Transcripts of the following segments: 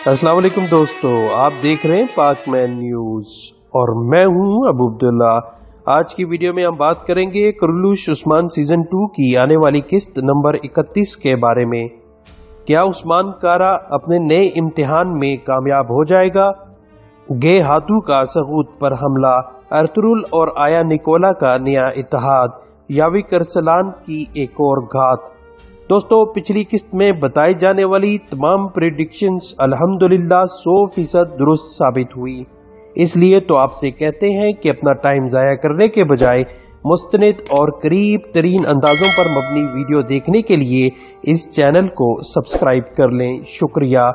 अस्सलाम वालेकुम दोस्तों, आप देख रहे हैं पाक मैन न्यूज और मैं हूं अबू अब्दुल्ला। आज की वीडियो में हम बात करेंगे कुरैश उस्मान सीजन 2 की आने वाली किस्त नंबर 31 के बारे में। क्या उस्मान कारा अपने नए इम्तिहान में कामयाब हो जाएगा? गे हाथू का सगूत पर हमला, अर्तुरुल और आया निकोला का नया इत्तेहाद, याविक अरसलान की एक और घात। दोस्तों, पिछली किस्त में बताई जाने वाली तमाम प्रेडिक्शंस अल्हम्दुलिल्लाह 100% दुरुस्त साबित हुई। इसलिए तो आपसे कहते हैं कि अपना टाइम जाया करने के बजाय मुस्तनिद और करीब तरीन अंदाजों पर मबनी वीडियो देखने के लिए इस चैनल को सब्सक्राइब कर लें। शुक्रिया।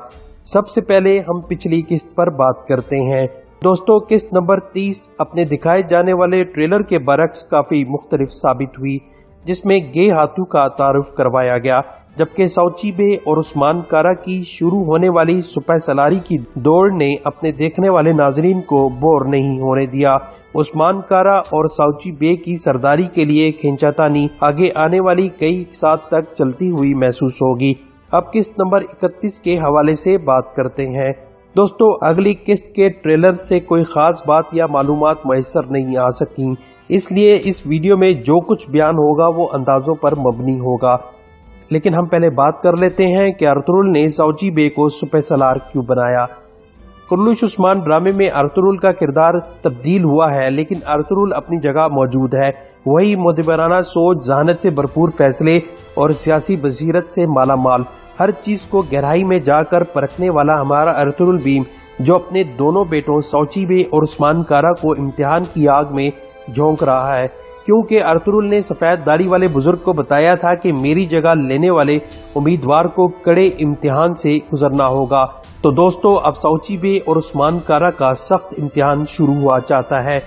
सबसे पहले हम पिछली किस्त पर बात करते हैं। दोस्तों, किस्त नंबर 30 अपने दिखाए जाने वाले ट्रेलर के बरक्स काफी मुख्तलिफ साबित हुई, जिसमें गे हाथू का तारुफ करवाया गया, जबकि साउची बे और उस्मान कारा की शुरू होने वाली सुपह सलारी की दौड़ ने अपने देखने वाले नाजरीन को बोर नहीं होने दिया। उस्मान कारा और साउची बे की सरदारी के लिए खींचातानी आगे आने वाली कई साथ तक चलती हुई महसूस होगी। अब किस्त नंबर 31 के हवाले से बात करते हैं। दोस्तों, अगली किस्त के ट्रेलर से कोई खास बात या मालूमात मैसर नहीं आ सकी, इसलिए इस वीडियो में जो कुछ बयान होगा वो अंदाजों पर मबनी होगा। लेकिन हम पहले बात कर लेते हैं कि अर्तुरुल ने साउची बे को सुपह सलार क्यों बनाया। कुरैश उस्मान ड्रामे में अर्तुरुल का किरदार तब्दील हुआ है, लेकिन अर्तुरुल अपनी जगह मौजूद है। वही मुदब्बिराना सोच, जहानत से भरपूर फैसले और सियासी बसीरत से माला माल, हर चीज को गहराई में जाकर परखने वाला हमारा अर्तुरुल बीम, जो अपने दोनों बेटों साउची बे और उस्मान कारा को इम्तिहान की आग में झोंक रहा है, क्योंकि अर्तुरुल ने सफेद दाढ़ी वाले बुजुर्ग को बताया था कि मेरी जगह लेने वाले उम्मीदवार को कड़े इम्तिहान से गुजरना होगा। तो दोस्तों, अब साउची बे और उस्मान कारा का सख्त इम्तिहान शुरू हुआ चाहता है।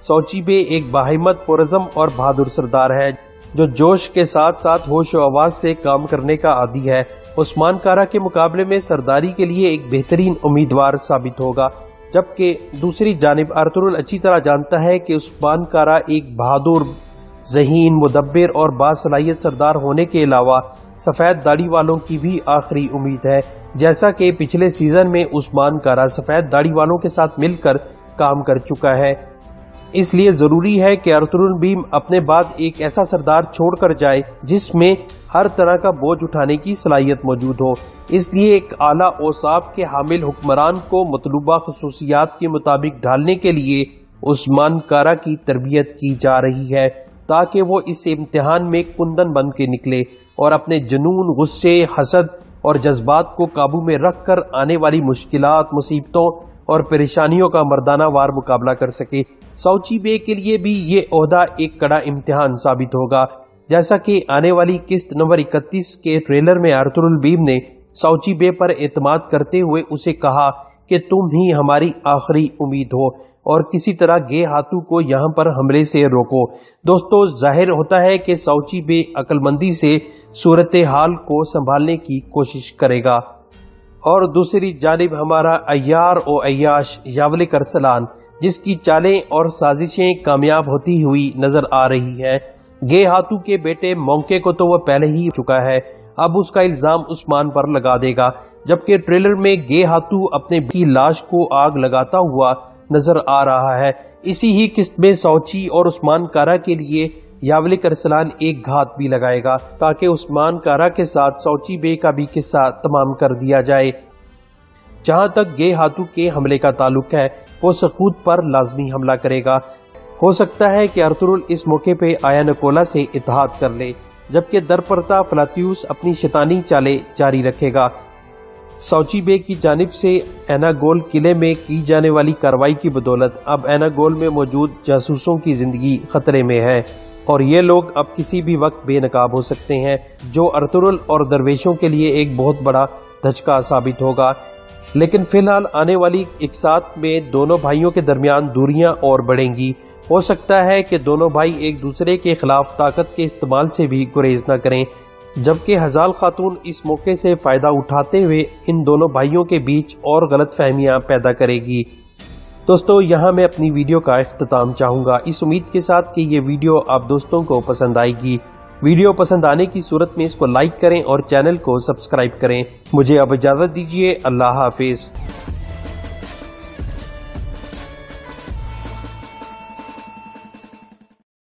साउची बे एक बाहिम्मत, पुरज़म और बहादुर सरदार है, जो जोश के साथ साथ होश और आवाज से काम करने का आदी है। उस्मान कारा के मुकाबले में सरदारी के लिए एक बेहतरीन उम्मीदवार साबित होगा, जबकि दूसरी जानिब अर्तुरुल अच्छी तरह जानता है कि उस्मान कारा एक बहादुर, ज़हीन, मुदब्बिर और बासलाहियत सरदार होने के अलावा सफेद दाढ़ी वालों की भी आखिरी उम्मीद है। जैसा कि पिछले सीजन में उस्मान कारा सफेद दाढ़ी वालों के साथ मिलकर काम कर चुका है, इसलिए जरूरी है कि अर्तुरुल बीम अपने बाद एक ऐसा सरदार छोड़कर जाए जिसमें हर तरह का बोझ उठाने की सलाहियत मौजूद हो। इसलिए एक आला औसाफ के हामिल हुक्मरान को मतलूबा खसूसियात के मुताबिक ढालने के लिए उस्मान कारा की तरबियत की जा रही है, ताकि वो इस इम्तिहान में कुंदन बन के निकले और अपने जुनून, गुस्से, हसद और जज्बात को काबू में रख कर आने वाली मुश्किलात, मुसीबतों और परेशानियों का मर्दाना वार मुकाबला कर सके। साउची बे के लिए भी ये ओहदा एक कड़ा इम्तिहान साबित होगा। जैसा कि आने वाली किस्त नंबर 31 के ट्रेलर में अर्तुरुल बीम ने साउची बे पर एतमाद करते हुए उसे कहा कि तुम ही हमारी आखिरी उम्मीद हो और किसी तरह गे हाथू को यहाँ पर हमले से रोको। दोस्तों, जाहिर होता है कि साउची बे अक्लमंदी से सूरत हाल को संभालने की कोशिश करेगा। और दूसरी जानिब हमारा अय्यार ओ अय्याश याविक अरसलान, जिसकी चालें और साजिशें कामयाब होती हुई नजर आ रही हैं। गे हाथू के बेटे मौके को तो वह पहले ही चुका है, अब उसका इल्जाम उस्मान पर लगा देगा, जबकि ट्रेलर में गे हाथू अपने की लाश को आग लगाता हुआ नजर आ रहा है। इसी ही किस्त में साउची और उस्मान कारा के लिए याविक अरसलान एक घात भी लगाएगा, ताकि उस्मान कारा के साथ साउची बे का भी किस्सा तमाम कर दिया जाए। जहां तक गे हाथू के हमले का ताल्लुक है, वो सगूत पर लाजमी हमला करेगा। हो सकता है कि अर्तुरुल इस मौके पे आया निकोला से इत्तेहाद कर ले, जबकि दरपरता फ्लातियुस अपनी शैतानी चालें जारी रखेगा। साउची बे की जानिब से एनागोल किले में की जाने वाली कार्रवाई की बदौलत अब एनागोल में मौजूद जासूसों की जिंदगी खतरे में है और ये लोग अब किसी भी वक्त बेनकाब हो सकते हैं, जो अर्तुरुल और दरवेशों के लिए एक बहुत बड़ा धचका साबित होगा। लेकिन फिलहाल आने वाली इकसात में दोनों भाइयों के दरमियान दूरियां और बढ़ेंगी। हो सकता है कि दोनों भाई एक दूसरे के खिलाफ ताकत के इस्तेमाल से भी गुरेज न करें, जबकि हजाल खातून इस मौके से फायदा उठाते हुए इन दोनों भाइयों के बीच और गलत फहमियां पैदा करेगी। दोस्तों, यहाँ मैं अपनी वीडियो का इख्तिताम चाहूँगा, इस उम्मीद के साथ कि ये वीडियो आप दोस्तों को पसंद आएगी। वीडियो पसंद आने की सूरत में इसको लाइक करें और चैनल को सब्सक्राइब करें। मुझे अब इजाजत दीजिए। अल्लाह हाफिज।